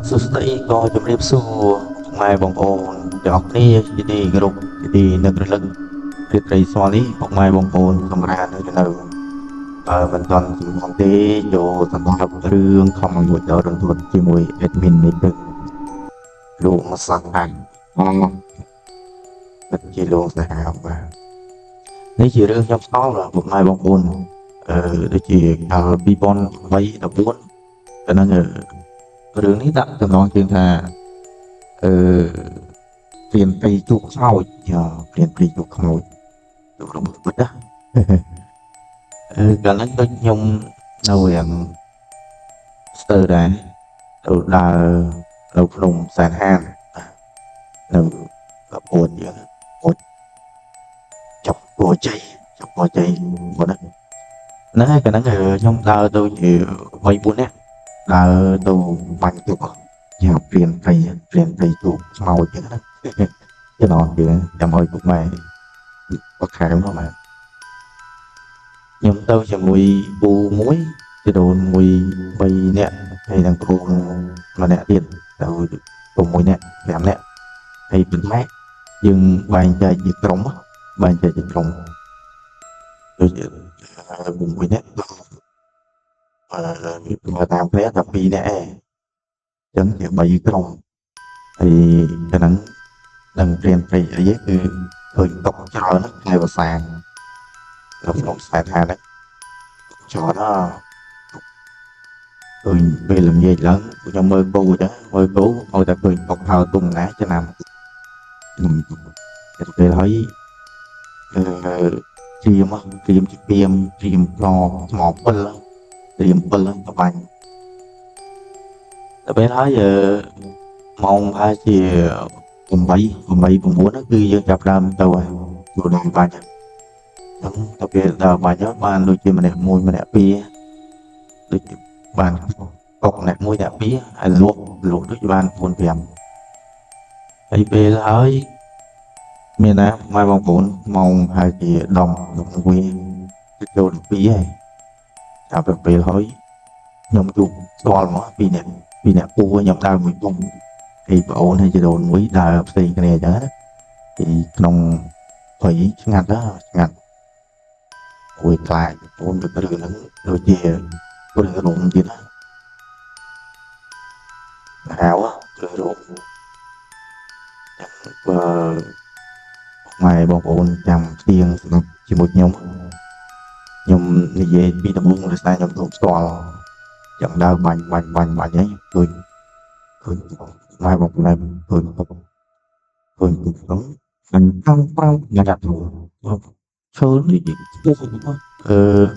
សួស្តីក៏ជម្រាបសួរម៉ែបងប្អូនទាំងអស់គ្នាជាទីគោរពជាទីនឹករលឹករាត្រីស្វានេះពុកម៉ែបងប្អូនសម្រាប់នៅមិនទាន់ជំនាន់ទេចូលសម្រាប់រឿងខំមួយដល់រន្ធត់ជាមួយ admin នេះទឹកលោកមកសាក់អានពិតជាលោកសាហាវបាទនេះជារឿងខ្ញុំស្គាល់ពុកម៉ែបងប្អូនដូចជាកាល2013 14ទៅនឹងរឿងនេះដាក់ចំណងជើងថាអឺព្រានព្រៃជោគខ្មោចព្រានព្រៃជោគខ្មោចទៅរបស់ពិតណាកាលហ្នឹងដូចខ្ញុំនៅរៀងស្ទើរដែរទៅដើរនៅភ្នំសែនហាននៅកពួនយើងពុតចាប់ពរជ័យមកហ្នឹងហើយកាលហ្នឹងខ្ញុំដើរទៅជា3 4នាក់ដើរទៅបាញ់ទឹកយ៉ាព្រានព្រៃជោគខ្មោចចឹងណាចំណងជើងចាំឲ្យពុកម៉ែបកខែមកបាទខ្ញុំទៅជាមួយពូមួយជីដូនមួយ3នាក់ហើយនឹងគ្រូម្នាក់ទៀតទៅ6នាក់5នាក់ហើយប៉ុន្តែយើងបែងចែកជាក្រុមដូច6នាក់មកតាមគ្នាតែ2នាក់ឯងចឹងជា3ក្រុមហើយកាលហ្នឹងនឹងព្រានព្រៃអីគឺឃើញតុកច្រើនណាស់ខែវសានៅក្នុងខ្សែថាហ្នឹងច្រើនណាស់ឃើញពេលល្ងាចឡើងខ្ញុំមើលគោចឹងមើលគោឲ្យតែឃើញតុកហើទុំណាចំណាំតែពេលហើយត្រៀមជាពីមត្រៀមប្លថ្មពិលត្រៀមពិលទៅបាញ់តែពេលហើយម៉ោងប្រហែលជា8 9គឺយើងចាប់ដើមទៅហើយចូលដល់បាញ់ហ្នឹងទៅពេលដល់បាញ់ទៅបានដូចជាម្នាក់មួយម្នាក់ពីរដូចបានកុកម្នាក់មួយអ្នកពីរហើយលក់ដូចបាន4 5ហើយពេលហើយមានណាម៉ែបងប្អូនម៉ោងប្រហែលជា10 11ចូល2ហើយចាប់ពេលហើយខ្ញុំជួបស្គាល់មក2នាក់ពូខ្ញុំដើរមួយពុំហើយប្អូនហើយជីដូនមួយដើរផ្សេងគ្នាអញ្ចឹងណាពីក្នុងព្រៃឆ្ងាត់អួយខ្លាចបងទៅរឿងហ្នឹងដូចជាព្រឹងរងទៀតណាហៅព្រឹងរងបើម៉ែបងប្អូនចាំស្ទៀងស្ដាប់ជាមួយខ្ញុំនិយាយពីដំបូងដោយសារខ្ញុំទៅស្គាល់ចឹងដើរបាញ់ហ្នឹងឃើញម៉ែបងប្អូនឃើញទឹកហ្នឹងខ្ញុំតាមប្រំញ៉ាំទៅឈើនេះពោះ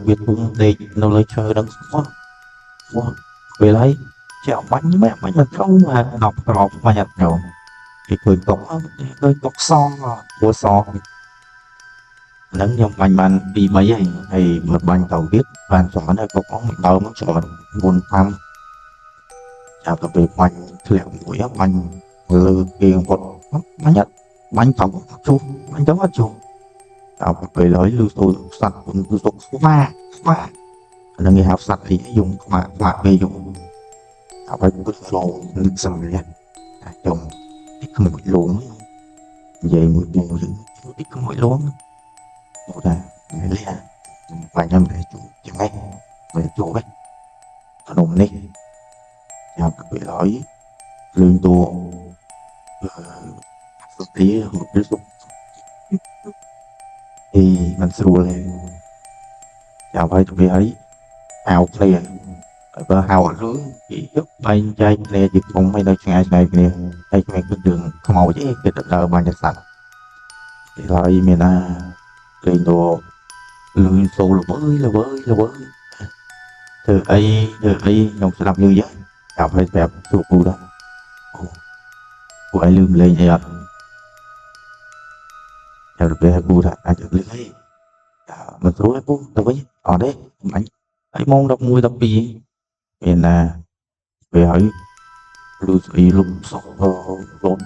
វាពុំដេកនៅលើឈើហ្នឹងស្គាល់ពេលហើយជាបាញ់មិនត្រូវ10ក្របបាញ់អត់ត្រូវគេឃើញតុកសពូសហ្នឹងខ្ញុំបាញ់បាន2 3ហើយមកបាញ់ទៅទៀតបានច្រើនហើយតុកហ្នឹងដើមច្រើន4 5ចាប់ទៅពេលបាញ់ធ្លាក់មួយបាញ់លើគេងគាត់បាញ់ទៅជួបបាញ់ទៅអត់ជួបដល់ពេលហើយលឺសូរសัตว์គឺសុកស្វាហ្នឹងគេហៅសัตว์អីយំខ្វាក់ពេលយំเอาไปពុទ្ធឡងនឹកសម័យចុងទីក្មួយលងនិយាយមួយពូយើងទីក្មួយលងមកដែរលះបាញ់ខ្ញុំតែជួបចឹងឯងមិនជួបឯងក្នុងនេះចាប់ពេលហើយលឿនតួសុទ្ធទីមកពីសុខมันស្រួលហើយចាប់ហើយទៅពេលហើយហៅគ្នាបើហៅអត់លឺគេយកបែងចែកគ្នាជាក្រុមឲ្យនៅឆ្ងាយគ្នាហើយគ្មានគិតរឿងខ្មោចទេគិតដើរបាញ់តែសត្វពេលហើយមានណាលេងតួលឺសូរល្វើយធ្វើអីខ្ញុំស្ដាប់លឺយ៉ាងចាប់ហើយប្រាប់សួរពូដែរពួកឯងលឺលេងអីអត់ចាំទៅពេលពូថាអាចលឺអីមិនស្រួលទេពូទៅវិញអត់ទេបាញ់ហើយម៉ោង11 12មានណាពេលហើយលឺស្អីលុបសុកលោត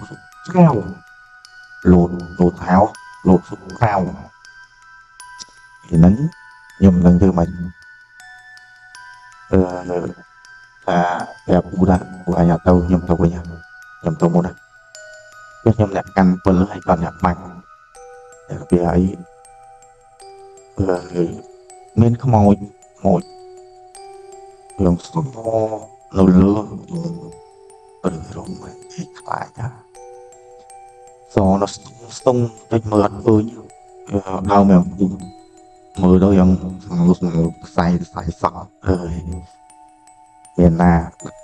ស្រាវលោតហៅលោតសុកស្រាវហ្នឹងខ្ញុំនឹងធ្វើមិន ប្រាប់ពូថាពូអញអត់ទៅខ្ញុំទៅវិញខ្ញុំទៅមុនណាខ្ញុំអ្នកកាន់ពិលហើយគាត់អ្នកបាច់តែពេលអីមានខ្មោចខ្ញុំស្ទង់នៅលើរំឯខ្លាចណាសnóស្ទង់តិចមើលអត់ឃើញដើមមកមើលទៅយ៉ាងខ្សែសក់អើយមានណា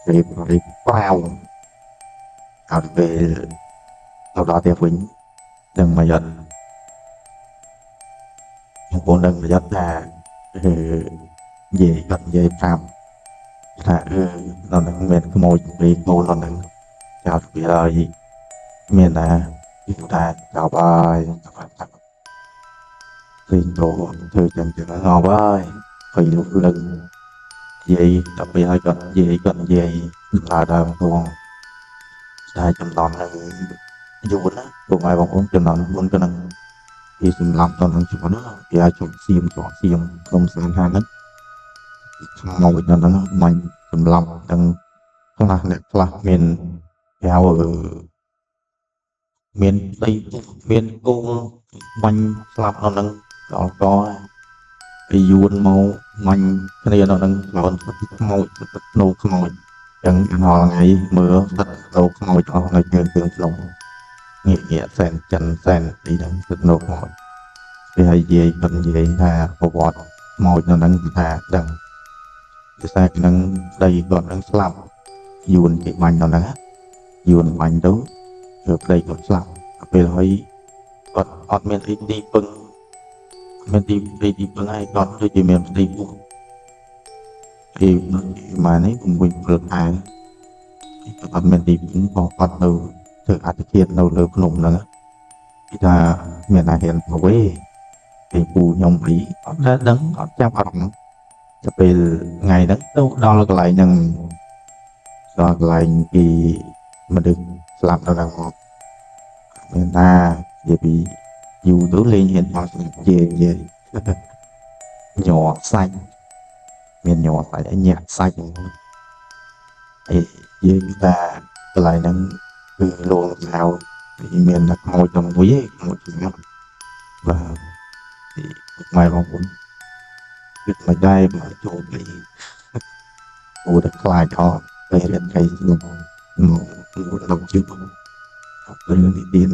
រៀបប្រាវអត់ពេលទៅដល់ផ្ទះវិញដឹងមកយត់ខ្ញុំពូនដឹងមកយត់ថានិយាយគាត់និយាយប្រាប់ថានៅនឹងមានខ្មោចពីកូននៅនឹងចោលពីហើយមានណាពីថាចោលហើយឃើញទៅធ្វើចឹងទៅងប់ហើយហើយលុបលឹងនិយាយដល់ពេលហើយគាត់និយាយដើមពងតែចំណន់នឹងយូរណាពួកឯងបងប្អូនចំណន់មុនក៏នឹងពីសម្រាប់តនឹងជំនឿគេឲ្យជុំសៀមក្នុងសានហាហ្នឹងខ្មោចនៅហ្នឹងមិនសម្រាប់ទាំងខ្លះអ្នកខ្លះមានគេហៅមានដីមានគោលបាញ់ស្លាប់នៅហ្នឹងកពីយួនមកមាញ់គ្នានៅហ្នឹងខ្លួនខ្មោចនៅខ្មោចចឹងរាល់ថ្ងៃមើលទឹកនៅខ្មោចអស់នៅជើងក្នុងងាកសែនចិនសែនទីហ្នឹងទឹកនៅខ្មោចគេឲ្យនិយាយថាប្រវត្តិខ្មោចនៅហ្នឹងថាដឹងភាសាហ្នឹងដីគាត់នឹងស្លាប់យួនគេបាញ់នៅហ្នឹងយួនបាញ់ទៅប្តីគាត់ស្លាប់ពេលហើយគាត់អត់មានទីពឹងមានទីពឹងហើយគាត់ដូចជាមានទីពុះពីម៉ានេះខ្ញុំវិញព្រឹកឯងគាត់អត់មានទីពឹងគាត់ទៅធ្វើអធិជាតិនៅលើភ្នំហ្នឹងគេថាមានអាហារទៅវិញពីពូខ្ញុំពីអត់ដឹងអត់ចាប់អារម្មណ៍ទៅពេលថ្ងៃហ្នឹងទៅដល់កន្លែងហ្នឹងដល់កន្លែងពីមនុស្សស្លាប់នៅហ្នឹងមកមានថានិយាយពីយូរទៅលេងហ៊ានអត់ស្លាប់និយាយញ័រសាច់មានញ័រសាច់ញាក់សាច់អីយើងថាកន្លែងហ្នឹងគឺលងចោលមានតែខ្មោចតែមួយឯងខ្មោចស្លាប់បាទម៉ែបងប្អូនគិតមិនដែរមកចូលពីអូតែខ្លាចអត់ពេលរៀនកៃស្ងប់មកដល់ជិះរឿងទីទៀន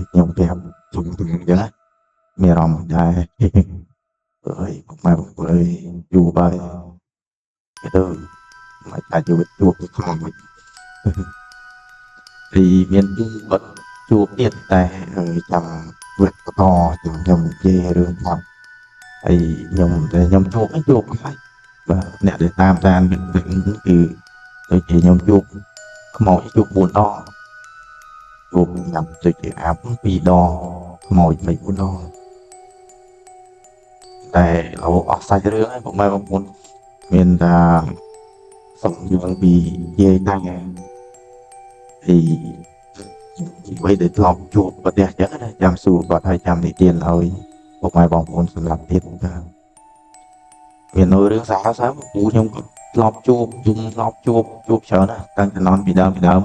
ខ្ញុំប្រាប់ជុំទៅអញ្ចឹងមានអារម្មណ៍ដែរអើយម៉ែបងប្អូនអើយយូរហើយទៅមកតែជីវិតជួបខ្មោចពីមានបាត់ជួបទៀតតែចាំវគ្គបន្តខ្ញុំនិយាយរឿងថាហើយខ្ញុំជួបហើយបាទអ្នកដែលតាមគឺដូចជាខ្ញុំជួបខ្មោចជួប4ដងជួបញ៉ាំដូចជាអាប់2ដងខ្មោច3 4ដងតែអស់សាច់រឿងហើយបងប្អូនមានថាសំយើងពីនិយាយតែពីអ្វីដែលធ្លាប់ជួបប្រទេសចឹងណាចាំសួរគាត់ឲ្យចាំនិទានឲ្យពុកម៉ែបងប្អូនសម្រាប់ទៀតថាមាននៅរឿងសាហាវពូខ្ញុំក៏ធ្លាប់ជួបច្រើនណាស់តាំងពីណនពីដើម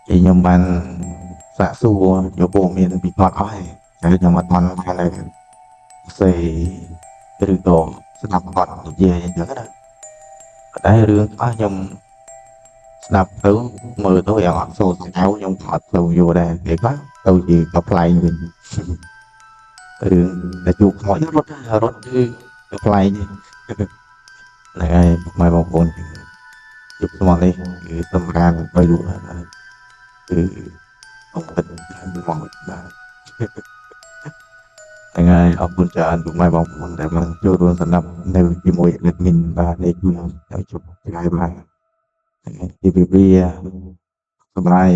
thìខ្ញុំបានសាកសួរយកព័ត៌មានពីគាត់អស់ហើយតែខ្ញុំអត់បានសេឬក៏ស្ដាប់គាត់និយាយអញ្ចឹងណាតែរឿងខ្លះខ្ញុំស្ដាប់ទៅមើលទៅយ៉ាងអត់សូវស្អាវខ្ញុំអត់សូវយល់ដែរពេលខ្លះទៅជាក៏ប្លែកវិញរឿងតែជួបខ្មោចរត់គឺប្លែកហ្នឹងហើយម៉ែបងប្អូនជួបស្មោះនេះគឺសម្រាប់បីលក់គឺអង្គិតមកបាទថ្ងៃអរគុណច្រើនពុកម៉ែបងប្អូនដែលបានចូលរួមស្ដាប់នៅជាមួយ admin បាទនេះគឺឲ្យជប់ថ្ងៃបាទជម្រាបលាសប្បាយ